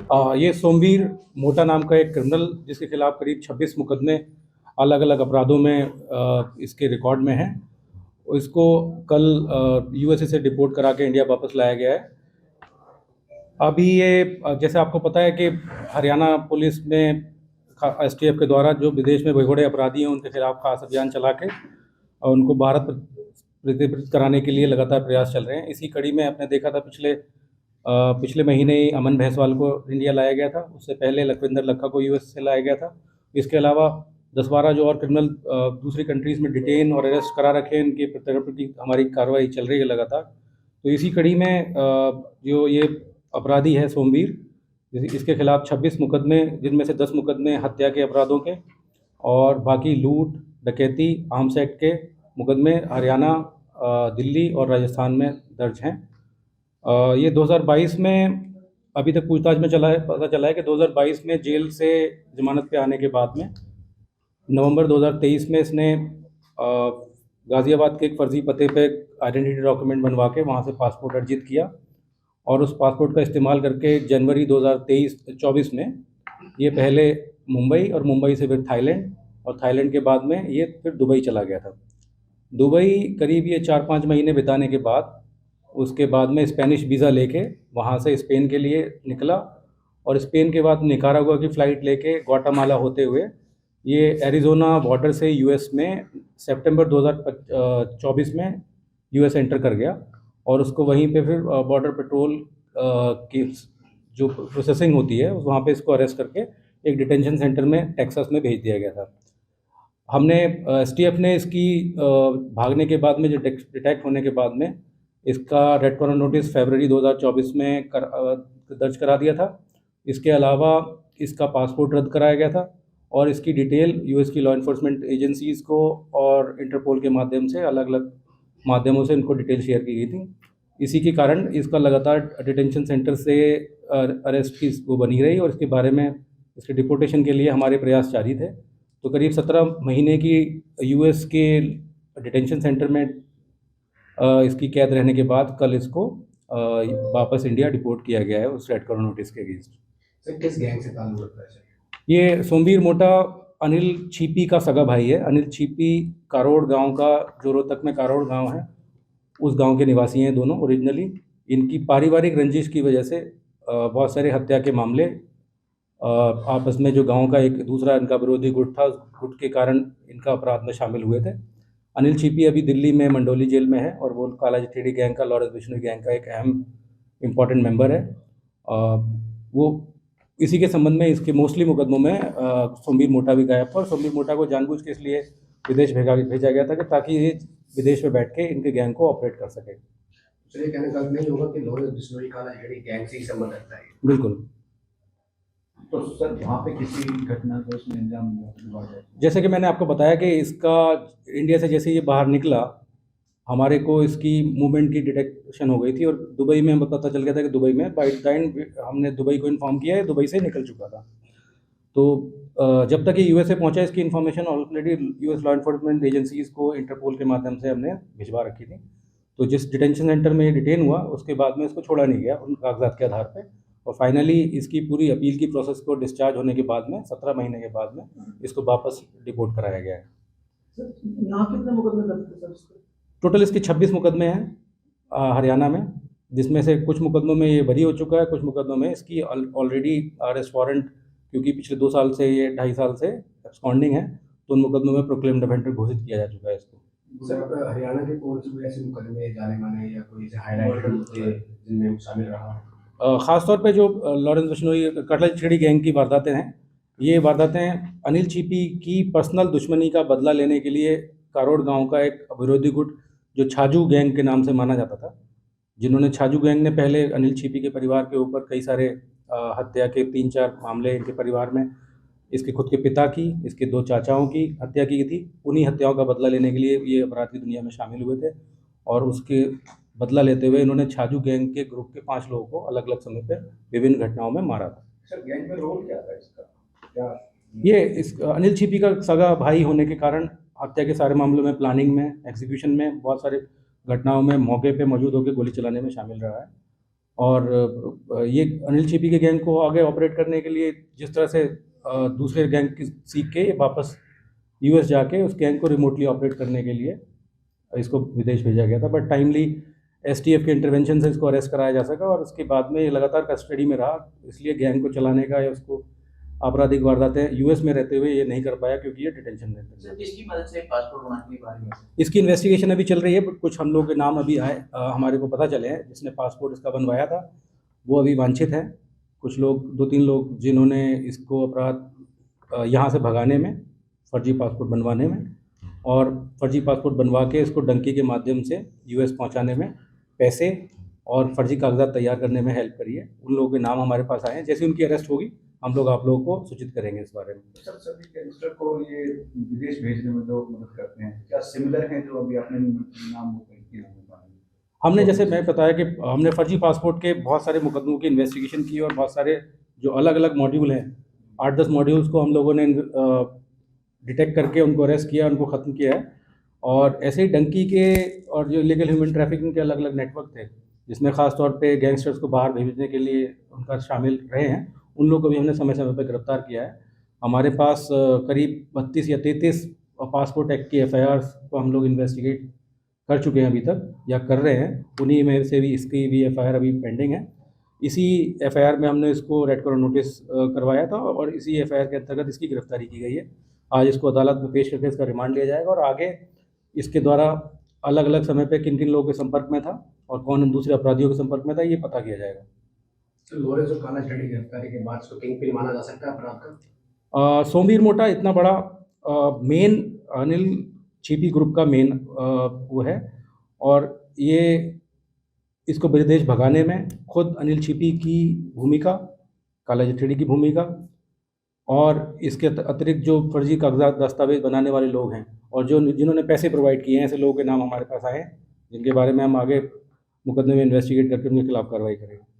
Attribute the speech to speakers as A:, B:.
A: ये सोमवीर मोटा नाम का एक क्रिमिनल जिसके खिलाफ करीब 26 मुकदमे अलग अलग अपराधों में इसके रिकॉर्ड में हैं। इसको कल यूएसए से डिपोर्ट करा के इंडिया वापस लाया गया है। अभी ये जैसे आपको पता है कि हरियाणा पुलिस में एसटीएफ के द्वारा जो विदेश में भगोड़े अपराधी हैं उनके खिलाफ खास अभियान चला के और उनको भारत प्रत्यार्पित कराने के लिए लगातार प्रयास चल रहे हैं। इसी कड़ी में आपने देखा था पिछले महीने ही अमन भैंसवाल को इंडिया लाया गया था। उससे पहले लखविंदर लखा को यूएस से लाया गया था। इसके अलावा 10-12 जो और क्रिमिनल दूसरी कंट्रीज़ में डिटेन और अरेस्ट करा रखे हैं, इनके प्रत्यार्पण की हमारी कार्रवाई चल रही है लगातार। तो इसी कड़ी में जो ये अपराधी है सोमवीर, इसके खिलाफ 26 मुकदमे, जिनमें से 10 मुकदमे हत्या के अपराधों के और बाकी लूट, डकैती, आर्म्स एक्ट के मुकदमे हरियाणा, दिल्ली और राजस्थान में दर्ज हैं। ये 2022 में अभी तक पूछताछ में पता चला है कि 2022 में जेल से जमानत पे आने के बाद में नवंबर 2023 में इसने गाज़ियाबाद के एक फर्जी पते पे आइडेंटिटी डॉक्यूमेंट बनवा के वहाँ से पासपोर्ट अर्जित किया और उस पासपोर्ट का इस्तेमाल करके जनवरी 2024 में ये पहले मुंबई और मुंबई से फिर थाईलैंड और थाईलैंड के बाद में ये फिर दुबई चला गया था। दुबई करीब ये 4-5 महीने बिताने के बाद उसके बाद में स्पेनिश वीज़ा लेके वहाँ से स्पेन के लिए निकला और स्पेन के बाद निकारागुआ की फ़्लाइट लेके ग्वाटामाला होते हुए ये एरिज़ोना बॉर्डर से यूएस में सितंबर 2024 में यूएस एंटर कर गया और उसको वहीं पे फिर बॉर्डर पेट्रोल की जो प्रोसेसिंग होती है वहाँ पे इसको अरेस्ट करके एक डिटेंशन सेंटर में टेक्सास में भेज दिया गया था। हमने एसटीएफ ने इसकी भागने के बाद में जो डिटेक्ट होने के बाद में इसका रेड कॉर्नर नोटिस फरवरी 2024 में दर्ज करा दिया था। इसके अलावा इसका पासपोर्ट रद्द कराया गया था और इसकी डिटेल यूएस की लॉ इन्फोर्समेंट एजेंसीज़ को और इंटरपोल के माध्यम से अलग अलग माध्यमों से इनको डिटेल शेयर की गई थी। इसी के कारण इसका लगातार डिटेंशन सेंटर से अरेस्ट की वो बनी रही और इसके बारे में इसके डिपोर्टेशन के लिए हमारे प्रयास जारी थे। तो करीब 17 महीने की यूएस के डिटेंशन सेंटर में इसकी कैद रहने के बाद कल इसको वापस इंडिया डिपोर्ट किया गया है उस रेड कॉर्नर नोटिस के अगेंस्ट।
B: सर किस गैंग से ताल्लुक है सर?
A: ये सोमवीर मोटा अनिल छीपी का सगा भाई है। अनिल छीपी कारोड़ गांव का, जो रोहतक में कारोड़ गांव है, उस गांव के निवासी हैं दोनों ओरिजिनली। इनकी पारिवारिक रंजिश की वजह से बहुत सारे हत्या के मामले आपस में, जो गांव का एक दूसरा इनका विरोधी गुट था, उस गुट के कारण इनका अपराध में शामिल हुए थे। अनिल छीपी अभी दिल्ली में मंडोली जेल में है और वो काला चिट्ठी गैंग का, लॉरेंस बिश्नोई गैंग का एक अहम इम्पॉर्टेंट मेंबर है। वो इसी के संबंध में इसके मोस्टली मुकदमों में सोमवीर मोटा भी गायब था और सोमवीर मोटा को जानबूझ के इसलिए विदेश भेजा गया था कि ताकि ये विदेश में बैठ के इनके गैंग को ऑपरेट कर सके।
B: सर ये कहने का नहीं होगा कि लॉरेंस बिश्नोई काला चिट्ठी गैंग से ही संबंध रखता है?
A: बिल्कुल।
C: तो सर वहाँ पे किसी घटना को इसमें अंजाम दिया,
A: जैसे कि मैंने आपको बताया कि इसका इंडिया से जैसे ये बाहर निकला, हमारे को इसकी मूवमेंट की डिटेक्शन हो गई थी और दुबई में हमें पता चल गया था कि दुबई में बाई टाइम हमने दुबई को इन्फॉर्म किया है, दुबई से निकल चुका था। तो जब तक ये यूएसए पहुंचा, इसकी information already US law enforcement agencies को इंटरपोल के माध्यम से हमने भिजवा रखी थी। तो जिस डिटेंशन सेंटर में ये डिटेन हुआ उसके बाद में इसको छोड़ा नहीं गया उन कागजात के आधार पर और फाइनली इसकी पूरी अपील की प्रोसेस को डिस्चार्ज होने के बाद में 17 महीने के बाद में इसको वापस डिपोर्ट कराया गया है।
D: यहाँ कितने मुकदमे दर्ज थे सर?
A: टोटल इसके 26 मुकदमे हैं हरियाणा में, जिसमें से कुछ मुकदमों में ये बरी हो चुका है, कुछ मुकदमों में इसकी ऑलरेडी अरेस्ट वारंट, क्योंकि पिछले 2 साल से, ये 2.5 साल से एब्सकॉन्डिंग है, तो उन मुकदमों में प्रोक्लेम्ड ऑफेंडर घोषित किया जा चुका है इसको।
B: सर हरियाणा के कौन से ऐसे मुकदमे जाने माने या कोई हाईलाइटेड मुद्दे जिनमें शामिल रहा है?
A: ख़ासतौर पे जो लॉरेंस बिश्नोई काला चिट्ठी गैंग की वारदातें हैं, ये वारदातें अनिल छीपी की पर्सनल दुश्मनी का बदला लेने के लिए कारोड़ गांव का एक विरोधी गुट जो छाजू गैंग के नाम से माना जाता था, जिन्होंने छाजू गैंग ने पहले अनिल छीपी के परिवार के ऊपर कई सारे हत्या के 3-4 मामले इनके परिवार में, इसके खुद के पिता की, इसके 2 चाचाओं की हत्या की थी। उन्हीं हत्याओं का बदला लेने के लिए ये अपराध की दुनिया में शामिल हुए थे और उसके बदला लेते हुए इन्होंने छाजू गैंग के ग्रुप के 5 लोगों को अलग अलग समय पर विभिन्न घटनाओं में मारा था।
B: सर गैंग में रोल क्या था इसका? क्या
A: ये इस अनिल छीपी का सगा भाई होने के कारण हत्या के सारे मामलों में, प्लानिंग में, एग्जीक्यूशन में, बहुत सारे घटनाओं में मौके पे मौजूद होकर गोली चलाने में शामिल रहा है और ये अनिल छिपी के गैंग को आगे ऑपरेट करने के लिए जिस तरह से दूसरे गैंग की सीख के ये वापस यूएस जाके उस गैंग को रिमोटली ऑपरेट करने के लिए इसको विदेश भेजा गया था, बट टाइमली एसटीएफ के इंटरवेंशन से इसको अरेस्ट कराया जा सका और उसके बाद में ये लगातार कस्टडी में रहा। इसलिए गैंग को चलाने का या उसको आपराधिक वारदातें यूएस में रहते हुए ये नहीं कर पाया क्योंकि ये डिटेंशन में था।
E: सर किसकी मदद से पासपोर्ट बनाने की बारी है?
A: इसकी इन्वेस्टिगेशन अभी चल रही है, बट कुछ हम लोग के नाम अभी आए हमारे को पता चले हैं। जिसने पासपोर्ट इसका बनवाया था वो अभी वांछित है। कुछ लोग 2-3 लोग जिन्होंने इसको अपराध यहाँ से भगाने में, फर्जी पासपोर्ट बनवाने में और फर्जी पासपोर्ट बनवा के इसको डंकी के माध्यम से यूएस पहुँचाने में पैसे और फर्जी कागजात तैयार करने में हेल्प करी है, उन लोगों के नाम हमारे पास आए हैं। जैसे उनकी अरेस्ट होगी हम लोग आप लोगों को सूचित करेंगे इस बारे में।
C: सर सभी गैंगस्टर को ये विदेश भेजने में जो मदद करते हैं क्या सिमिलर हैं जो अभी आपने नाम वो किया है?
A: हमने जैसे मैं बताया कि हमने फर्जी पासपोर्ट के बहुत सारे मुकदमों की इन्वेस्टिगेशन की और बहुत सारे जो अलग अलग मॉड्यूल हैं 8-10 मॉड्यूल्स को हम लोगों ने डिटेक्ट करके उनको अरेस्ट किया, उनको ख़त्म किया है। और ऐसे ही डंकी के और जो इलीगल ह्यूमन ट्रैफिकिंग के अलग अलग नेटवर्क थे जिसमें ख़ास तौर पे गैंगस्टर्स को बाहर भेजने के लिए उनका शामिल रहे हैं, उन लोगों को भी हमने समय समय पर गिरफ्तार किया है। हमारे पास करीब 32 या 33 पासपोर्ट एक्ट की FIRs को हम लोग इन्वेस्टिगेट कर चुके हैं अभी तक या कर रहे हैं। उन्हीं में से भी इसकी भी FIR अभी पेंडिंग है। इसी FIR में हमने इसको रेड कॉर्नर नोटिस करवाया था और इसी FIR के अंतर्गत इसकी गिरफ्तारी की गई है। आज इसको अदालत में पेश करके इसका रिमांड लिया जाएगा और आगे इसके द्वारा अलग अलग समय पे किन किन लोगों के संपर्क में था और कौन दूसरे अपराधियों के संपर्क में था ये पता किया जाएगा।
B: तो लॉरेंस और काला स्टडी गिरफ्तारी के बाद इसको किंग पिन माना जा सकता है अपराध का?
A: सोमवीर मोटा इतना बड़ा मेन अनिल छिपी ग्रुप का मेन वो है और ये इसको विदेश भगाने में खुद अनिल छिपी की भूमिका, काला जठेड़ी की भूमिका और इसके अतिरिक्त जो फर्जी कागजात दस्तावेज बनाने वाले लोग हैं और जो जिन्होंने पैसे प्रोवाइड किए हैं, ऐसे लोगों के नाम हमारे पास आए हैं जिनके बारे में हम आगे मुकदमे में इन्वेस्टिगेट करके उनके खिलाफ कार्रवाई करेंगे।